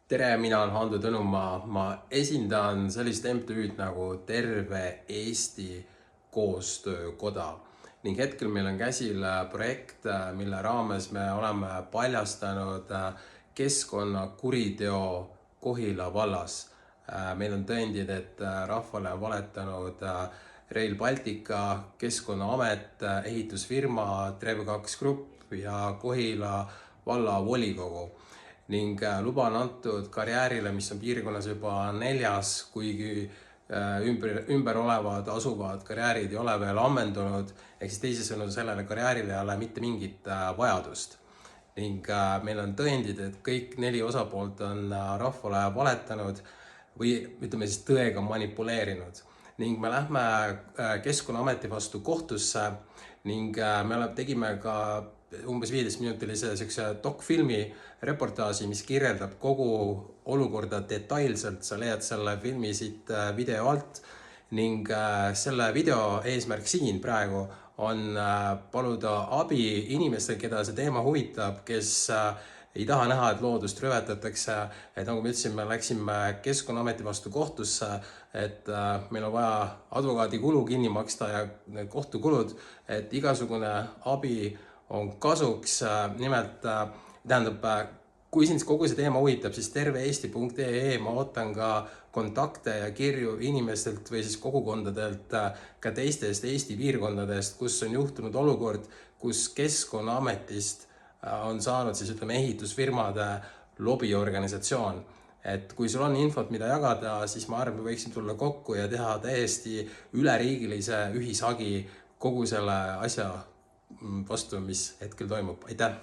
Tere, mina olen Hando Tõnumaa, ma esindan sellist MTÜ-d nagu Terve Eesti Koostöökoda ning hetkel meil on käsil projekt, mille raames me oleme paljastanud keskkonnakuriteo Kohila vallas. Meil on tõendid, et rahvale on valetanud Rail Baltica, Keskkonnaamet, ehitusfirma, Trev2 Grupp ja Kohila vallavolikogu. Ning luba on antud karjäärile, mis on piirkonnas juba 4., kuigi ümber olevad asuvad karjäärid ei ole veel ammendunud, ehk siis teisisõnu sellele karjäärile ei ole mitte mingit vajadust. Ning meil on tõendid, et kõik 4 osapoolt on rahvale valetanud või ütleme siis tõega manipuleerinud. Ning me lähme Keskkonnaameti vastu kohtusse ning me tegime ka umbes 15-minutilise dokfilmi reportaaži, mis kirjeldab kogu olukorda detailselt. Sa leiad selle filmi siit video alt ning selle video eesmärk siin praegu on paluda abi inimestel, keda see teema huvitab, kes ei taha näha, et loodust rüvetatakse. Nagu me ütlesin, me läksime Keskkonnaameti vastu kohtusse, et meil on vaja advokaadi kulu kinni maksta ja kohtukulud, et igasugune abi on kasuks. Nimelt tähendab, kui sind kogu see teema huvitab, siis terveeesti.ee ma ootan ka kontakte ja kirju inimestelt või siis kogukondadelt ka teistest Eesti piirkondadest, kus on juhtunud olukord, kus Keskkonnaametist on saanud siis ehitusfirmade lobiorganisatsioon. Et kui sul on infot, mida jagada, siis ma arvan, me võiksime tulla kokku ja teha täiesti üleriigilise ühishagi kogu selle asja vastu, mis hetkel toimub. Aitäh!